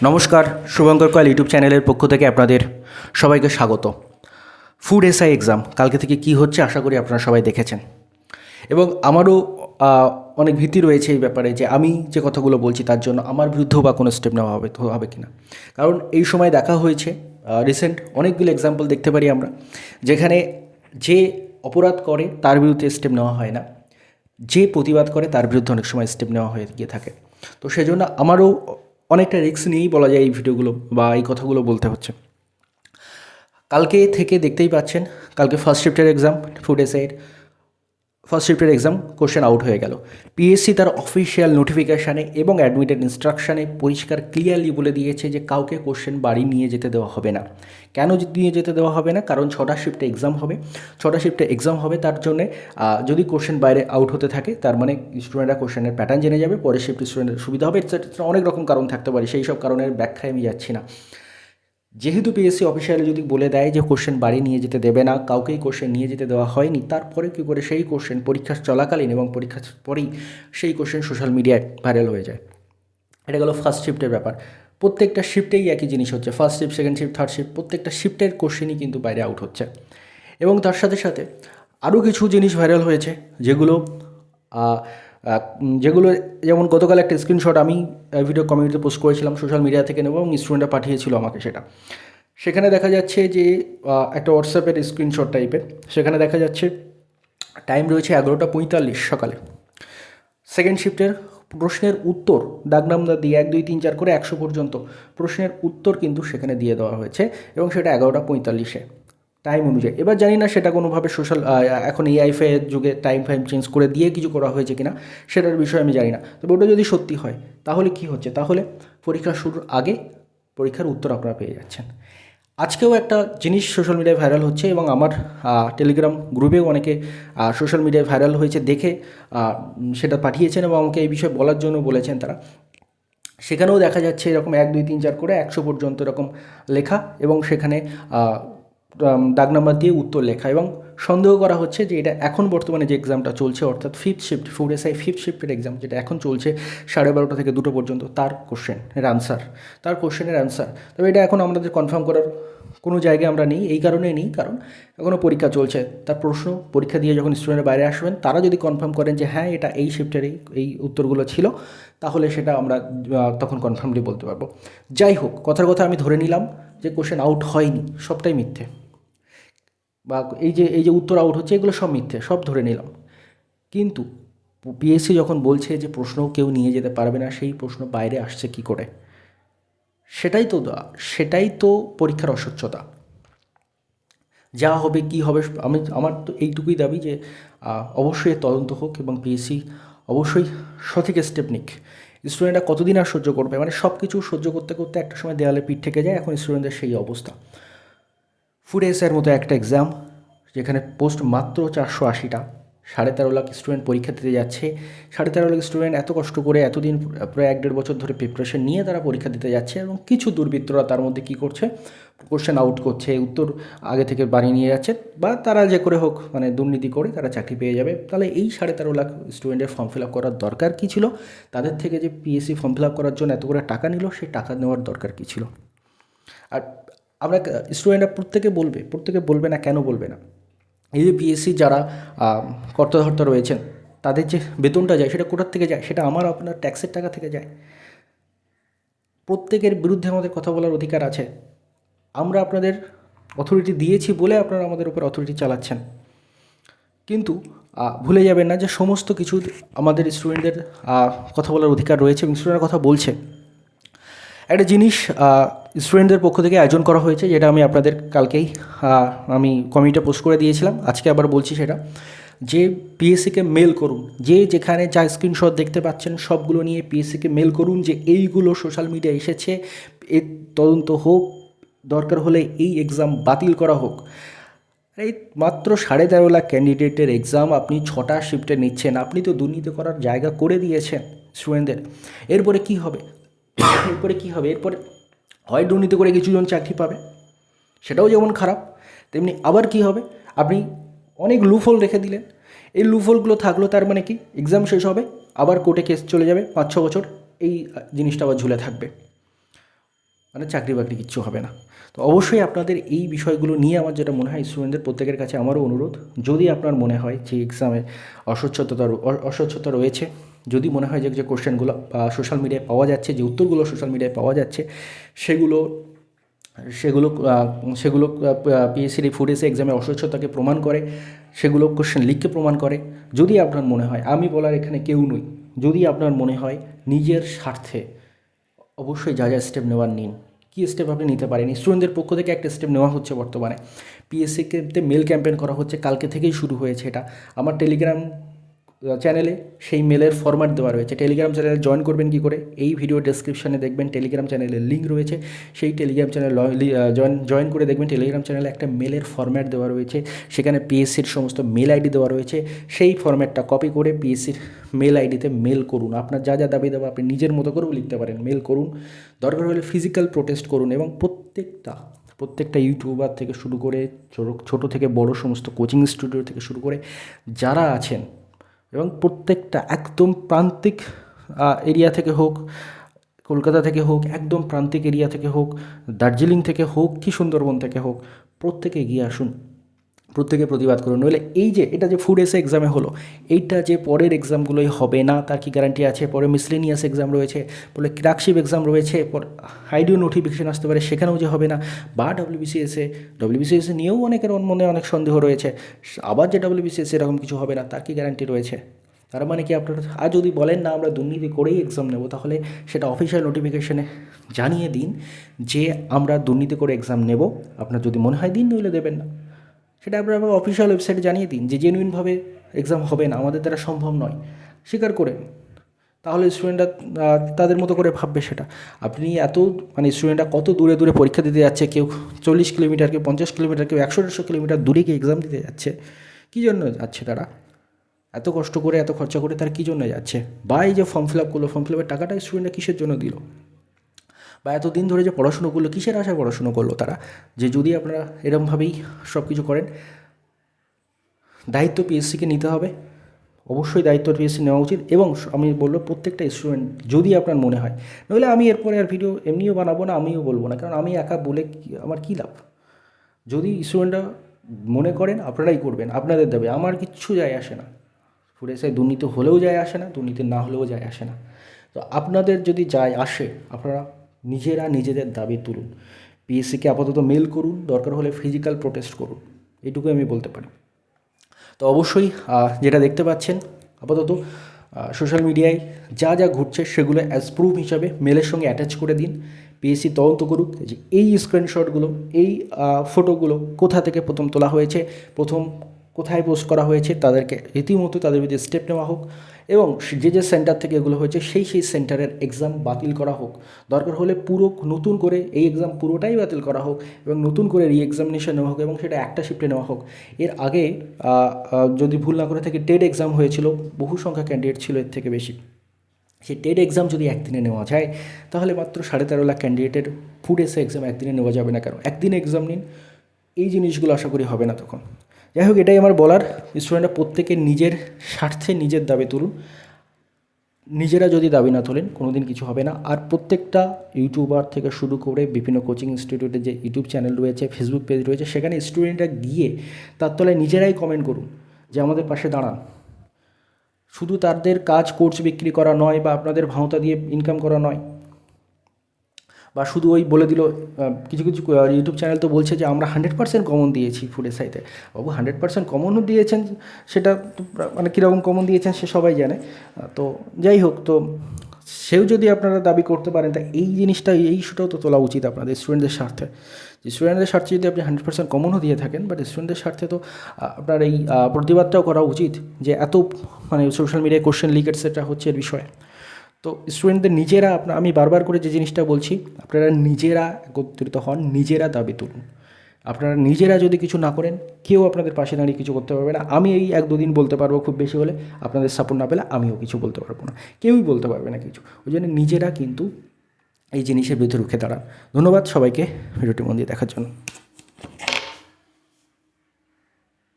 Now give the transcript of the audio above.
নমস্কার, শুভঙ্কর কয়াল ইউটিউব চ্যানেলের পক্ষ থেকে আপনাদের সবাইকে স্বাগত। ফুড এসআই এক্সাম কালকে থেকে কি হচ্ছে আশা করি আপনারা সবাই দেখেছেন, এবং আমারও অনেক ভীতি রয়েছে এই ব্যাপারে যে আমি যে কথাগুলো বলছি তার জন্য আমার বিরুদ্ধেও বা কোনো স্টেপ নেওয়া হবে কি না। কারণ এই সময় দেখা হয়েছে রিসেন্ট অনেকগুলো এক্সাম্পল দেখতে পারি আমরা, যেখানে যে অপরাধ করে তার বিরুদ্ধে স্টেপ নেওয়া হয় না, যে প্রতিবাদ করে তার বিরুদ্ধে অনেক সময় স্টেপ নেওয়া হয়ে গিয়ে থাকে। তো সেই জন্য আমারও অনেকটা রিস্ক নিয়েই বলা যায় এই ভিডিওগুলো বা এই কথাগুলো বলতে হচ্ছে। কালকে থেকে দেখতেই পাচ্ছেন, কালকে ফার্স্ট শিফটের এক্সাম, ফুড এসআইয়ের ফার্স্ট শিফটের এক্সাম কোশ্চেন আউট হয়ে গেল। পিএসসি তার অফিসিয়াল নোটিফিকেশানে এবং অ্যাডমিটেড ইনস্ট্রাকশানে পরিষ্কার ক্লিয়ারলি বলে দিয়েছে যে কাউকে কোশ্চেন বাড়ি নিয়ে যেতে দেওয়া হবে না। কেন নিয়ে যেতে দেওয়া হবে না? কারণ 6টা শিফটে এক্সাম হবে, তার জন্যে যদি কোশ্চেন বাইরে আউট হতে থাকে তার মানে স্টুডেন্টরা কোশ্চেনের প্যাটার্ন জেনে যাবে, পরের শিফট স্টুডেন্টের সুবিধা হবে, এটসেট্রা অনেক রকম কারণ থাকতে পারে, সেই সব কারণের ব্যাখ্যায় আমি যাচ্ছি না। যেহেতু পিএসসি অফিসিয়ালি যদি বলে দেয় যে কোশ্চেন বাড়ি নিয়ে যেতে দেবে না, কাউকেই কোশ্চেন নিয়ে যেতে দেওয়া হয়নি, তারপরে কী করে সেই কোশ্চেন পরীক্ষা চলাকালীন এবং পরীক্ষার পরেই সেই কোশ্চেন সোশ্যাল মিডিয়ায় ভাইরাল হয়ে যায়। এটা গেলো ফার্স্ট শিফটের ব্যাপার। প্রত্যেকটা শিফটেই একই জিনিস হচ্ছে, first shift, second shift, third shift, প্রত্যেকটা শিফটের কোশ্চেনই কিন্তু বাইরে আউট হচ্ছে। এবং তার সাথে সাথে আরও কিছু জিনিস ভাইরাল হয়েছে যেগুলো যেগুলো যেমন গতকাল একটা স্ক্রিনশট আমি ভিডিও কমিউনিটিতে পোস্ট করেছিলাম, সোশ্যাল মিডিয়া থেকে নেব এবং স্টুডেন্টরা পাঠিয়েছিল আমাকে সেটা। সেখানে দেখা যাচ্ছে যে একটা হোয়াটসঅ্যাপের স্ক্রিনশট টাইপের, সেখানে দেখা যাচ্ছে টাইম রয়েছে 11:45 সকালে। সেকেন্ড শিফটের প্রশ্নের উত্তর দাগ নাম্বার দিয়ে 1, 2, 3, 4 করে 100 পর্যন্ত প্রশ্নের উত্তর কিন্তু সেখানে দিয়ে দেওয়া হয়েছে, এবং সেটা 11:45 টাইম অনুযায়ী। এবার জানি না সেটা কোনোভাবে এখন এআইফাইয়ের যুগে টাইম চেঞ্জ করে দিয়ে কিছু করা হয়েছে কিনা, সেটার বিষয়ে আমি জানি না। তবে ওটা যদি সত্যি হয় তাহলে কি হচ্ছে, তাহলে পরীক্ষা শুরুর আগে পরীক্ষার উত্তর আপনারা পেয়ে যাচ্ছেন। আজকেও একটা জিনিস সোশ্যাল মিডিয়ায় ভাইরাল হচ্ছে, এবং আমার টেলিগ্রাম গ্রুপেও অনেকে সোশ্যাল মিডিয়ায় ভাইরাল হয়েছে দেখে সেটা পাঠিয়েছেন এবং আমাকে এই বিষয়ে বলার জন্য বলেছেন তারা। সেখানেও দেখা যাচ্ছে এরকম 1, 2, 3, 4 করে 100 পর্যন্ত এরকম লেখা, এবং সেখানে দাগ নাম্বার দিয়ে উত্তর লেখা, এবং সন্দেহ করা হচ্ছে যে এটা এখন বর্তমানে যে এক্সামটা চলছে, অর্থাৎ fifth shift, food SI fifth শিফটের এক্সাম যেটা এখন চলছে 12:30 থেকে 2 পর্যন্ত, তার কোশ্চেনের অ্যান্সার। তবে এটা এখন আমাদের কনফার্ম করার কোনো জায়গায় আমরা নেই, এই কারণেই নেই কারণ এখনও পরীক্ষা চলছে। তার পরীক্ষা দিয়ে যখন স্টুডেন্টের বাইরে আসবেন তারা যদি কনফার্ম করেন যে হ্যাঁ এটা এই শিফটের এই উত্তরগুলো ছিল, তাহলে সেটা আমরা তখন কনফার্মলি বলতে পারবো। যাই হোক, কথার কথা আমি ধরে নিলাম যে কোশ্চেন আউট হয়নি, সবটাই মিথ্যে, বা এই যে উত্তর আউট হচ্ছে এগুলো সব মিথ্যে, সব ধরে নিলাম। কিন্তু পিএসসি যখন বলছে যে প্রশ্ন কেউ নিয়ে যেতে পারবে না, সেই প্রশ্ন বাইরে আসছে কি করে? সেটাই তো পরীক্ষার অস্বচ্ছতা। যা হবে কি হবে, আমার তো এইটুকুই দাবি যে অবশ্যই তদন্ত হোক এবং পিএসসি অবশ্যই সঠিক স্টেপ নিক। স্টুডেন্টরা কতদিন আর সহ্য করবে? মানে সব কিছু সহ্য করতে করতে একটা সময় দেওয়ালে পিঠ থেকে যায়, এখন স্টুডেন্টদের সেই অবস্থা। ফুড এসআইয়ের মতো একটা এক্সাম যেখানে পোস্ট মাত্র 480টা, 13.5 লাখ স্টুডেন্ট পরীক্ষা দিতে যাচ্ছে। 13.5 লাখ স্টুডেন্ট এত কষ্ট করে এতদিন প্রায় 1-1.5 বছর ধরে প্রিপারেশন নিয়ে তারা পরীক্ষা দিতে যাচ্ছে, এবং কিছু দুর্বৃত্তরা তার মধ্যে কী করছে, কোশ্চেন আউট করছে, উত্তর আগে থেকে বানিয়ে নিয়ে যাচ্ছে, বা তারা যে করে হোক মানে দুর্নীতি করে তারা চাকরি পেয়ে যাবে। তাহলে এই 13.5 লাখ স্টুডেন্টের ফর্ম ফিল আপ করার দরকার কী ছিল? তাদের থেকে যে পিএসসি ফর্ম ফিল আপ করার জন্য এত করে টাকা নিল, সেই টাকা নেওয়ার দরকার কী ছিল? আর আমরা স্টুডেন্টরা প্রত্যেকে বলবে না, কেন বলবে না? এই যে পিএসসি যারা কর্তাধর্তা রয়েছেন তাদের যে বেতনটা যায় সেটা কোথার থেকে যায়? সেটা আমার আপনার ট্যাক্সের টাকা থেকে যায়। প্রত্যেকের বিরুদ্ধে আমাদের কথা বলার অধিকার আছে। আমরা আপনাদের অথরিটি দিয়েছি বলে আপনারা আমাদের উপর অথরিটি চালাচ্ছেন, কিন্তু ভুলে যাবেন না যে সমস্ত কিছু আমাদের স্টুডেন্টদের কথা বলার অধিকার রয়েছে, এবং স্টুডেন্টরা কথা বলছে। একটা জিনিস স্টুডেন্টদের পক্ষ থেকে আয়োজন করা হয়েছে, যেটা আমি আপনাদের কালকেই আমি কমিউনিটিতে পোস্ট করে দিয়েছিলাম, আজকে আবার বলছি সেটা, যে পিএসসিকে মেল করুন, যে যেখানে যা স্ক্রিনশট দেখতে পাচ্ছেন সবগুলো নিয়ে পিএসসিকে মেল করুন যে এইগুলো সোশ্যাল মিডিয়ায় এসেছে, এর তদন্ত হোক, দরকার হলে এই এক্সাম বাতিল করা হোক। এই মাত্র 13.5 লাখ ক্যান্ডিডেটের এক্সাম আপনি 6টা শিফটে নিচ্ছেন, আপনি তো দুর্নীতি করার জায়গা করে দিয়েছেন স্টুডেন্টদের। এরপরে কি হবে? এরপরে হয় দুর্নীতি করে কিছুজন চাকরি পাবে, সেটাও যেমন খারাপ, তেমনি আবার কি হবে, আপনি অনেক লুফল রেখে দিলেন। এই লুফলগুলো থাকলো, তার মানে কি এক্সাম শেষ হবে, আবার কোর্টে কেস চলে যাবে, 5-6 বছর এই জিনিসটা আবার ঝুলে থাকবে। মানে চাকরি বাকরি কিচ্ছু হবে না। তো অবশ্যই আপনাদের এই বিষয়গুলো নিয়ে আমার যেটা মনে হয় স্টুডেন্টদের প্রত্যেকের কাছে আমারও অনুরোধ, যদি আপনার মনে হয় যে এক্সামে অস্বচ্ছতা রয়েছে, যদি মনে হয় যে কোশ্চেনগুলো সোশ্যাল মিডিয়ায় পাওয়া যাচ্ছে, যে উত্তরগুলো সোশ্যাল মিডিয়ায় পাওয়া যাচ্ছে, সেগুলো সেগুলো সেগুলো পিএসসির এই ফুড এসে এক্সামে অস্বচ্ছতাকে প্রমাণ করে, সেগুলো কোশ্চেন লিখকে প্রমাণ করে, যদি আপনার মনে হয়, আমি বলার এখানে কেউ নই, যদি আপনার মনে হয় নিজের স্বার্থে, অবশ্যই যা যা স্টেপ নেওয়ার নিন। কী স্টেপ আপনি নিতে পারেন? স্টুডেন্টদের পক্ষ থেকে একটা স্টেপ নেওয়া হচ্ছে বর্তমানে, পিএসসিকে মেল ক্যাম্পেইন করা হচ্ছে, কালকে থেকেই শুরু হয়েছে এটা। আমার টেলিগ্রাম চ্যানেলে সেই মেলের ফরম্যাট দেওয়া রয়েছে। টেলিগ্রাম চ্যানেলে জয়েন করবেন কী করে? এই ভিডিও ডেসক্রিপশানে দেখবেন টেলিগ্রাম চ্যানেলের লিঙ্ক রয়েছে, সেই টেলিগ্রাম চ্যানেল জয়েন করে দেখবেন টেলিগ্রাম চ্যানেলে একটা মেলের ফরম্যাট দেওয়া রয়েছে, সেখানে পিএসসির সমস্ত মেল আইডি দেওয়া রয়েছে। সেই ফরম্যাটটা কপি করে পিএসসির মেল আইডিতে মেল করুন। আপনার যা যা দাবি দেওয়া আপনি নিজের মতো করেও লিখতে পারেন, মেল করুন। দরকার হলে ফিজিক্যাল প্রোটেস্ট করুন, এবং প্রত্যেকটা ইউটিউবার থেকে শুরু করে ছোটো থেকে বড় সমস্ত কোচিং স্টুডিও থেকে শুরু করে যারা আছেন, এবং প্রত্যেকটা একদম প্রান্তিক এরিয়া থেকে হোক, কলকাতা থেকে হোক, একদম প্রান্তিক এরিয়া থেকে হোক, দার্জিলিং থেকে হোক কি সুন্দরবন থেকে হোক, প্রত্যেকে এগিয়ে আসুন, প্রত্যেকে প্রতিবাদ করুন। নইলে এই যে এটা যে ফুড এসে এক্সামে হলো, এইটা যে পরের এক্সামগুলোই হবে না তার কি গ্যারান্টি আছে? পরে মিসলেনিয়াস এক্সাম রয়েছে, বলে ক্লার্কশিপ এক্সাম রয়েছে, পর আইডিও নোটিফিকেশন আসতে পারে, সেখানেও যে হবে না। বা ডব্লিউবিসিএসে নিয়েও অনেকের মনে অনেক সন্দেহ রয়েছে, আবার যে ডব্লিউবিসিএস এরকম কিছু হবে না তার কি গ্যারান্টি রয়েছে? তার মানে কি আপনারা, আর যদি বলেন না আমরা দুর্নীতি করেই এক্সাম নেব, তাহলে সেটা অফিসিয়াল নোটিফিকেশনে জানিয়ে দিন যে আমরা দুর্নীতি করে এক্সাম নেব। আপনার যদি মনে হয় দিন, নইলে দেবেন না। সেটা আপনারা অফিসিয়াল ওয়েবসাইটে জানিয়ে দিন যে জেনুইনভাবে এক্সাম হবে না, আমাদের দ্বারা সম্ভব নয়, স্বীকার করে নিন। তাহলে স্টুডেন্টরা তাদের মতো করে ভাববে সেটা। আপনি মানে স্টুডেন্টরা কত দূরে দূরে পরীক্ষা দিতে যাচ্ছে, কেউ 40 কিলোমিটার, কেউ 50 কিলোমিটার, কেউ 100-150 কিলোমিটার দূরে গিয়ে এক্সাম দিতে যাচ্ছে। কী জন্য যাচ্ছে তারা? এত কষ্ট করে, এত খরচা করে তারা কী জন্য যাচ্ছে? বা এই যে ফর্ম ফিল আপ করলো, ফর্ম ফিল আপের টাকাটা স্টুডেন্টরা কিসের জন্য দিল? বা এতদিন ধরে যে পড়াশুনো করলো, কিসের আশায় পড়াশুনো করলো তারা? যে যদি আপনারা এরমভাবেই সব কিছু করেন, দায়িত্ব পিএসসিকে নিতে হবে, অবশ্যই দায়িত্ব পিএসসি নেওয়া উচিত। এবং আমি বলবো প্রত্যেকটা স্টুডেন্ট, যদি আপনার মনে হয়, নইলে আমি এরপরে আর ভিডিও এমনিও বানাবো না, আমিও বলবো না, কারণ আমি একা বলে আমার কী লাভ? যদি স্টুডেন্টরা মনে করেন আপনারাই করবেন, আপনাদের দেবে, আমার কিচ্ছু যায় আসে না। ফুড এসআই দুর্নীতি হলেও যায় আসে না, দুর্নীতি না হলেও যায় আসে না। তো আপনাদের যদি যায় আসে, আপনারা নিজেরা নিজেদের দাবি তুলুন, পিএসসিকে আপাতত মেল করুন, দরকার হলে ফিজিক্যাল প্রোটেস্ট করুন, এইটুকু আমি বলতে পারি। তো অবশ্যই যেটা দেখতে পাচ্ছেন আপাতত সোশ্যাল মিডিয়ায় যা যা ঘটছে সেগুলো অ্যাজ প্রুফ হিসাবে মেলের সঙ্গে অ্যাটাচ করে দিন। পিএসসি তদন্ত করুক যে এই স্ক্রিনশটগুলো, এই ফটোগুলো কোথা থেকে প্রথম তোলা হয়েছে, প্রথম কোথায় পোস্ট করা হয়েছে, তাদেরকে রীতিমতো তাদের বিরুদ্ধে স্টেপ নেওয়া হোক, এবং যে সেন্টার থেকে এগুলো হয়েছে সেই সেন্টারের এক্সাম বাতিল করা হোক। দরকার হলে পুরো নতুন করে এই এক্সাম পুরোটাই বাতিল করা হোক, এবং নতুন করে রি-এক্সামিনেশন নেওয়া হোক, এবং সেটা একটা শিফটে নেওয়া হোক। এর আগে যদি ভুল না করে থাকে টেট এক্সাম হয়েছিল, বহু সংখ্যা ক্যান্ডিডেট ছিল এর থেকে বেশি। সেই টেট এক্সাম যদি একদিনে নেওয়া যায়, তাহলে মাত্র 13.5 লাখ ক্যান্ডিডেটের ফুড এসে এক্সাম একদিনে নেওয়া যাবে না কেন? একদিনে এক্সাম নিন, এই জিনিসগুলো আশা করি হবে না তখন। যাই হোক, এটাই আমার বলার। স্টুডেন্টরা প্রত্যেকে নিজের স্বার্থে নিজের দাবি তুলুন, নিজেরা যদি দাবি না তোলেন কোনো দিন কিছু হবে না। আর প্রত্যেকটা ইউটিউবার থেকে শুরু করে বিভিন্ন কোচিং ইনস্টিটিউটের যে ইউটিউব চ্যানেল রয়েছে, ফেসবুক পেজ রয়েছে, সেখানে স্টুডেন্টরা গিয়ে তার তলায় নিজেরাই কমেন্ট করুন যে আমাদের পাশে দাঁড়ান। শুধু তাদের কাজ কোর্স বিক্রি করা নয়, বা আপনাদের ভাওতা দিয়ে ইনকাম করা নয়, বা শুধু ওই বলে দিল। কিছু কিছু ইউটিউব চ্যানেল তো বলছে যে আমরা 100% কমন দিয়েছি ফুড এসআইতে। বাবু 100% কমনও দিয়েছেন, সেটা মানে কীরকম কমন দিয়েছেন সে সবাই জানে। তো যাই হোক, তো সেও যদি আপনারা দাবি করতে পারেন, তা এই জিনিসটা, এই ইস্যুটাও তো তোলা উচিত আপনাদের স্টুডেন্টদের স্বার্থে। যে স্টুডেন্টদের স্বার্থে যদি আপনি 100% কমনও দিয়ে থাকেন, বাট স্টুডেন্টদের স্বার্থে তো আপনার এই প্রতিবাদটাও করা উচিত যে এত মানে সোশ্যাল মিডিয়ায় কোশ্চেন লিক এটসেট্রা হচ্ছে এর বিষয়ে। তো স্টুডেন্টদের নিজেরা আমি বারবার করে যে জিনিসটা বলছি, আপনারা নিজেরা একত্রিত হন, নিজেরা দাবি তুলুন। আপনারা নিজেরা যদি কিছু না করেন, কেউ আপনাদের পাশে দাঁড়িয়ে কিছু করতে পারবে না। আমি এই 1-2 দিন বলতে পারবো খুব বেশি হলে, আপনাদের সাপোর্ট না পেলে আমিও কিছু বলতে পারবো না, কেউই বলতে পারবে না কিছু। ওই জন্য নিজেরা কিন্তু এই জিনিসের বিরুদ্ধে রুখে দাঁড়ান। ধন্যবাদ সবাইকে ভিডিওটি মন দিয়ে দেখার জন্য।